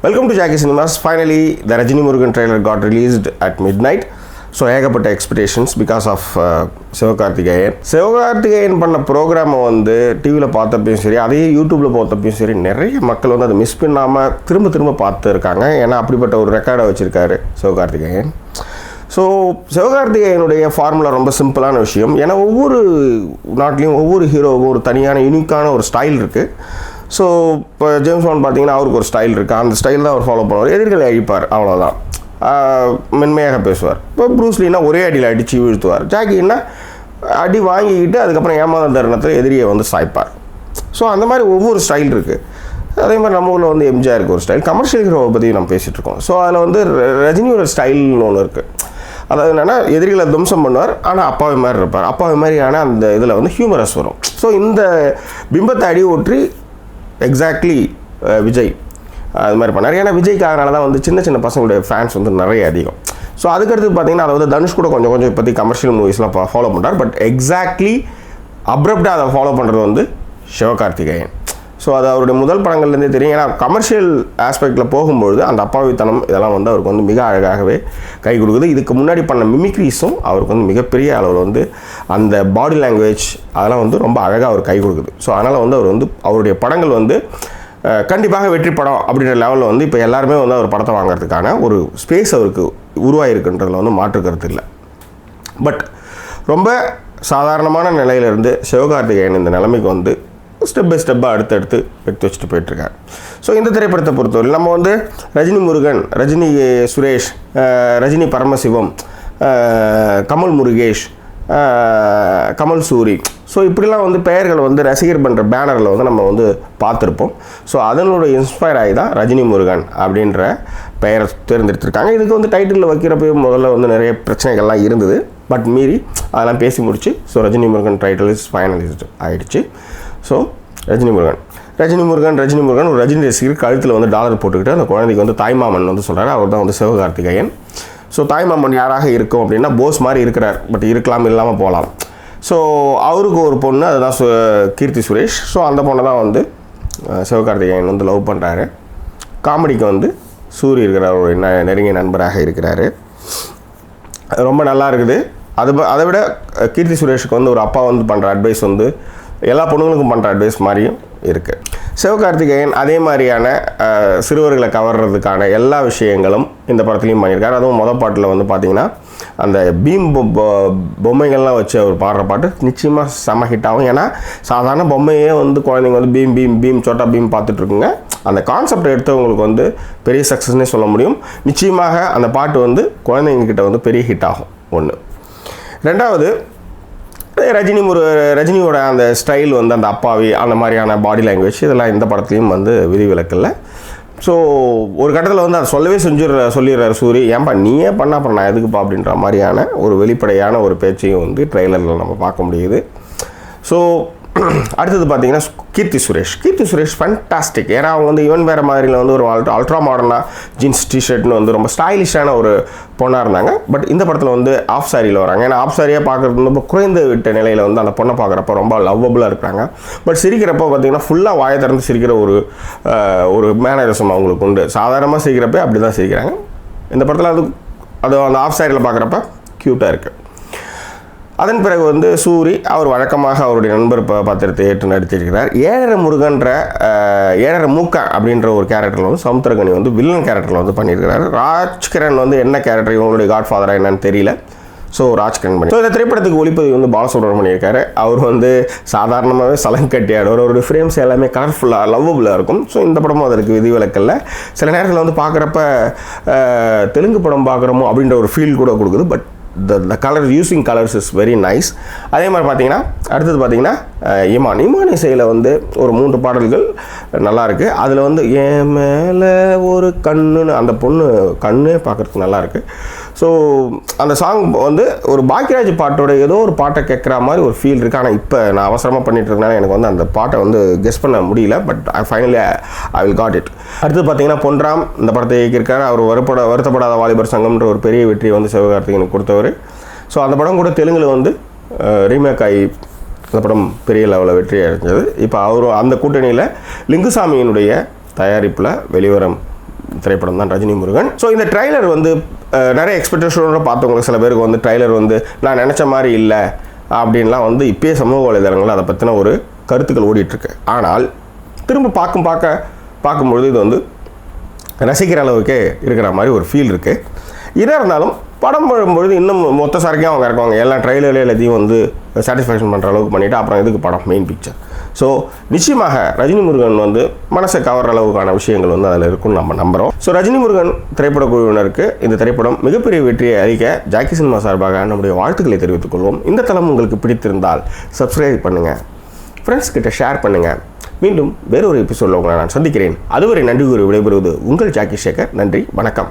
Welcome to Jackie Cinemas. Finally, the Rajini Murugan trailer got released at midnight. So, ஏகப்பட்ட expectations because of Sivakarthikeyan பண்ண ப்ரோக்ராமை வந்து டிவியில் பார்த்தப்பையும் சரி, அதே யூடியூப்பில் பார்த்தப்பையும் சரி, நிறைய மக்கள் வந்து அதை மிஸ் பண்ணாமல் திரும்ப பார்த்து இருக்காங்க. ஏன்னா அப்படிப்பட்ட ஒரு ரெக்கார்டை வச்சுருக்காரு சிவகார்த்திகேயன். ஸோ சிவகார்த்திகேயனுடைய ஃபார்முலா ரொம்ப சிம்பிளான விஷயம். ஏன்னா ஒவ்வொரு நாட்டிலையும் ஒவ்வொரு ஹீரோவுக்கும் ஒரு தனியான யூனிக்கான ஒரு ஸ்டைல் இருக்குது. ஸோ இப்போ ஜேம்ஸ் பாண்ட் பார்த்தீங்கன்னா அவருக்கு ஒரு ஸ்டைல் இருக்குது. அந்த ஸ்டைல் தான் அவர் ஃபாலோ பண்ணுவார். எதிர்களை அழிப்பார், அவ்வளோதான். மென்மையாக பேசுவார். இப்போ ப்ரூஸ்லின்னா ஒரே அடியில் அடித்து வீழ்த்துவார். ஜாக்கின்னா அடி வாங்கிக்கிட்டு அதுக்கப்புறம் ஏமாந்த தருணத்தில் எதிரியை வந்து சாய்ப்பார். ஸோ அந்த மாதிரி ஒவ்வொரு ஸ்டைல் இருக்குது. அதே மாதிரி நம்ம ஊரில் வந்து எம்ஜிஆருக்கு ஒரு ஸ்டைல். கமர்ஷியல் ஹீரோவை பற்றி நம்ம பேசிகிட்டு இருக்கோம். ஸோ அதில் வந்து ரஜினியோட ஸ்டைல்னு ஒன்று இருக்குது. அதாவது என்னென்னா எதிரிகளை துவம்சம் பண்ணுவார், ஆனால் அப்பாவி மாதிரி இருப்பார். அப்பாவி மாதிரியான அந்த இதில் வந்து ஹியூமரஸ் வரும். ஸோ இந்த பிம்பத்தை அடி ஒற்றி எக்ஸாக்ட்லி விஜய் அது மாதிரி பண்ணார். ஏன்னா விஜய்க்காகனால தான் வந்து சின்ன பசங்களுடைய ஃபேன்ஸ் வந்து நிறைய அதிகம். ஸோ அதுக்கடுத்து பார்த்தீங்கன்னா அதை வந்து தனுஷ் கூட கொஞ்சம் இப்போத்தி கமர்ஷியல் மூவிஸ்லாம் ஃபாலோ பண்ணுறார். பட் எக்ஸாக்ட்லி அப்ரப்டாக அதை ஃபாலோ பண்ணுறது வந்து சிவகார்த்திகேயன். ஸோ அது அவருடைய முதல் படங்கள்லேருந்தே தெரியும். ஏன்னா கமர்ஷியல் ஆஸ்பெக்டில் போகும்பொழுது அந்த அப்பாவித்தனம் இதெல்லாம் வந்து அவருக்கு வந்து மிக அழகாகவே கை கொடுக்குது. இதுக்கு முன்னாடி பண்ண மிமிக்ரிஸும் அவருக்கு வந்து மிகப்பெரிய அளவில் வந்து அந்த பாடி லாங்குவேஜ் அதெல்லாம் வந்து ரொம்ப அழகாக அவர் கை கொடுக்குது. ஸோ அதனால் வந்து அவர் வந்து அவருடைய படங்கள் வந்து கண்டிப்பாக வெற்றி படம் அப்படின்ற லெவலில் வந்து இப்போ எல்லாருமே வந்து அவர் படத்தை வாங்கிறதுக்கான ஒரு ஸ்பேஸ் அவருக்கு உருவாகிருக்குன்றதில் வந்து மாற்று கருத்து இல்லை. பட் ரொம்ப சாதாரணமான நிலையிலிருந்து சிவகார்த்திகேயன் இந்த நிலைமைக்கு வந்து ஸ்டெப் பை ஸ்டெப்பாக அடுத்தடுத்து எடுத்து வச்சுட்டு போயிட்டுருக்காரு. ஸோ இந்த திரைப்படத்தை பொறுத்தவரை நம்ம வந்து ரஜினி முருகன், ரஜினி சுரேஷ், ரஜினி பரமசிவம், கமல் முருகேஷ், கமல் சூரி, ஸோ இப்படிலாம் வந்து பெயர்கள் வந்து ரசிகர் பண்ணுற பேனரில் வந்து நம்ம வந்து பார்த்துருப்போம். ஸோ அதனோட இன்ஸ்பயர் ஆகி தான் ரஜினி முருகன் அப்படின்ற பெயரை தேர்ந்தெடுத்திருக்காங்க. இதுக்கு வந்து டைட்டிலில் வைக்கிறப்ப முதல்ல வந்து நிறைய பிரச்சனைகள்லாம் இருந்தது. பட் மீறி அதெல்லாம் பேசி முடிச்சு so Rajini Murugan title is finalised ஆகிடுச்சு. ஸோ ரஜினி முருகன் ஒரு ரஜினி ரசிகர் கழுத்தில் வந்து டாலர் போட்டுக்கிட்டு அந்த குழந்தைக்கு வந்து தாய்மாமன் வந்து சொல்கிறார். அவர் தான் வந்து சிவகார்த்திகேயன். ஸோ தாய்மாமன் யாராக இருக்கும் அப்படின்னா போஸ் மாதிரி இருக்கிறார், பட் இருக்கலாம் இல்லாமல் போகலாம். ஸோ அவருக்கு ஒரு பொண்ணு, அதுதான் கீர்த்தி சுரேஷ். ஸோ அந்த பொண்ணை தான் வந்து சிவகார்த்திகேயன் வந்து லவ் பண்ணுறாரு. காமெடிக்கு வந்து சூரி இருக்கிறார், ஒரு நெருங்கிய நண்பராக இருக்கிறாரு. ரொம்ப நல்லா இருக்குது. அதை விட கீர்த்தி சுரேஷுக்கு வந்து ஒரு அப்பா வந்து பண்ணுற அட்வைஸ் வந்து எல்லா பொண்ணுங்களுக்கும் பண்ணுற அட்வைஸ் மாதிரியும் இருக்குது. சிவகார்த்திகேயன் அதே மாதிரியான சிறுவர்களை கவர்றதுக்கான எல்லா விஷயங்களும் இந்த படத்துலையும் பண்ணியிருக்காரு. அதுவும் மொதல் பாட்டில் வந்து பார்த்திங்கன்னா அந்த பீம் பொம்மைகள்லாம் வச்சு அவர் பாடுற பாட்டு நிச்சயமாக செம ஹிட் ஆகும். ஏன்னா சாதாரண பொம்மையே வந்து குழந்தைங்க வந்து பீம் சோட்டா பீம் பார்த்துட்ருக்குங்க. அந்த கான்செப்ட் எடுத்தவங்களுக்கு வந்து பெரிய சக்ஸஸ்னே சொல்ல முடியும். நிச்சயமாக அந்த பாட்டு வந்து குழந்தைங்கக்கிட்ட வந்து பெரிய ஹிட் ஆகும். ஒன்று. ரெண்டாவது, ரஜினியோட அந்த ஸ்டைல் வந்து அந்த அப்பாவி அந்த மாதிரியான பாடி லாங்குவேஜ் இதெல்லாம் இந்த படத்துலையும் வந்து விதிவிலக்கில்லை. ஸோ ஒரு கட்டத்தில் வந்து அதை சொல்லவே சொல்லிடுறாரு சூரி, ஏன்பா நீயே பண்ண அப்புறம் நான் எதுக்குப்பா அப்படின்ற மாதிரியான ஒரு வெளிப்படையான ஒரு பேச்சையும் வந்து ட்ரெய்லரில் நம்ம பார்க்க முடியுது. ஸோ அடுத்தது பார்த்தீங்கன்னா கீர்த்தி சுரேஷ் ஃபேண்டாஸ்டிக். ஏன்னா அவங்க வந்து ஈவன் வேறு மாதிரியில் வந்து ஒரு அல்ட்ரா மாடர்னாக ஜீன்ஸ் டிஷர்ட்னு வந்து ரொம்ப ஸ்டைலிஷான ஒரு பொண்ணாக இருந்தாங்க. பட் இந்த படத்தில் வந்து ஆஃப் சாரியில் வராங்க. ஏன்னா ஆஃப் சாரியாக பார்க்குறது ரொம்ப குறைந்து விட்ட நிலையில் வந்து அந்த பொண்ணை பார்க்குறப்ப ரொம்ப லவ்வபுளாக இருக்கிறாங்க. பட் சிரிக்கிறப்போ பார்த்தீங்கன்னா ஃபுல்லாக வாயை திறந்து சிரிக்கிற ஒரு மேனரிசம் அவங்களுக்கு உண்டு. சாதாரணமாக சிரிக்கிறப்ப அப்படி தான் சிரிக்கிறாங்க. இந்த படத்தில் அது அந்த ஆஃப் சாரியில் பார்க்குறப்ப க்யூட்டாக இருக்குது. அதன் பிறகு வந்து சூரி அவர் வழக்கமாக அவருடைய நண்பர் பாத்திரத்தை ஏற்று நடித்திருக்கிறார். ஏழரை மூக்கா அப்படின்ற ஒரு கேரக்டரில் வந்து சமுத்திரகனி வந்து வில்லன் கேரக்டரில் வந்து பண்ணியிருக்கிறார். ராஜ்கிரண் வந்து என்ன கேரக்டர், இவங்களுடைய காட்ஃபாதராக என்னன்னு தெரியல. ஸோ ராஜ்கிரண் பண்ணி. ஸோ இந்த திரைப்படத்துக்கு ஒளிப்பதிவு வந்து பாலசுப்ரமணியம் பண்ணியிருக்காரு. அவர் வந்து சாதாரணமாகவே சலங்கட்டி ஆடுவார். அவருடைய ஃப்ரேம்ஸ் எல்லாமே கலர்ஃபுல்லாக லவ்வபுளாக இருக்கும். ஸோ இந்த படமும் அதற்கு விதிவிலக்கில்லை. சில நேரத்தில் வந்து பார்க்குறப்ப தெலுங்கு படம் பார்க்குறோமோ அப்படின்ற ஒரு ஃபீல் கூட கொடுக்குது. But the color using colors is very nice. அதே மாதிரி பார்த்தீங்கன்னா அடுத்தது பார்த்தீங்கன்னா இமான் இசையில் வந்து ஒரு 3 பாடல்கள் நல்லா இருக்குது. அதில் வந்து என் மேலே ஒரு கண்ணுன்னு அந்த பொண்ணு கண்ணே பார்க்குறதுக்கு நல்லாயிருக்கு. ஸோ அந்த சாங் வந்து ஒரு பாக்கியராஜ் பாட்டோட ஏதோ ஒரு பாட்டை கேட்குற மாதிரி ஒரு ஃபீல் இருக்குது. ஆனால் இப்போ நான் அவசரமாக பண்ணிட்டு இருக்கனால எனக்கு வந்து அந்த பாட்டை வந்து கெஸ் பண்ண முடியல. But finally I will got it. அடுத்து பார்த்தீங்கன்னா பொன்ராம் இந்த படத்தை இயக்கியிருக்காரு. அவர் வருத்தப்படாத வாலிபர் சங்கம்ன்ற ஒரு பெரிய வெற்றியை வந்து சிவகார்த்திகேயனுக்கு கொடுத்தவர். ஸோ அந்த படம் கூட தெலுங்கில் வந்து ரீமேக் ஆகி அந்த படம் பெரிய லெவலில் வெற்றி அடைஞ்சது. இப்போ அவர் அந்த கூட்டணியில் லிங்குசாமியினுடைய தயாரிப்பில் வெளிவரும் திரைப்படம் தான் ரஜினி முருகன். ஸோ இந்த ட்ரைலர் வந்து நிறைய எக்ஸ்பெக்டேஷனோட பார்த்தவங்களுக்கு சில பேருக்கு வந்து ட்ரைலர் வந்து நான் நினச்ச மாதிரி இல்லை அப்படின்லாம் வந்து இப்போயே சமூக வலைதளங்கள் அதை பற்றின ஒரு கருத்துக்கள் ஓடிட்டுருக்கு. ஆனால் திரும்ப பார்க்கும்பொழுது இது வந்து ரசிக்கிற அளவுக்கே இருக்கிற மாதிரி ஒரு ஃபீல் இருக்குது. இதாக இருந்தாலும் படம் வரும்பொழுது இன்னும் மொத்த சாரிக்கும் அவங்க இறக்குவாங்க. எல்லா ட்ரைலர்லேயும் எல்லாத்தையும் வந்து சாட்டிஸ்ஃபேக்ஷன் பண்ணுற அளவுக்கு பண்ணிவிட்டு அப்புறம் எதுக்கு படம் மெயின் பிக்சர். ஸோ நிச்சயமாக ரஜினி முருகன் வந்து மனசை கவர்ற அளவுக்கான விஷயங்கள் வந்து அதில் இருக்குன்னு நம்ம நம்புகிறோம். ஸோ ரஜினி முருகன் திரைப்பட குழுவினருக்கு இந்த திரைப்படம் மிகப்பெரிய வெற்றியை அறிக்க ஜாக்கி சினிமா சார்பாக நம்முடைய வாழ்த்துக்களை தெரிவித்துக் கொள்வோம். இந்த தளம் உங்களுக்கு பிடித்திருந்தால் சப்ஸ்கிரைப் பண்ணுங்கள், ஃப்ரெண்ட்ஸ் கிட்ட ஷேர் பண்ணுங்கள். மீண்டும் வேறொரு எபிசோடில் உங்களை நான் சந்திக்கிறேன். அதுவரை நன்றி கூறி விடைபெறுவது உங்கள் ஜாக்கி சேகர். நன்றி, வணக்கம்.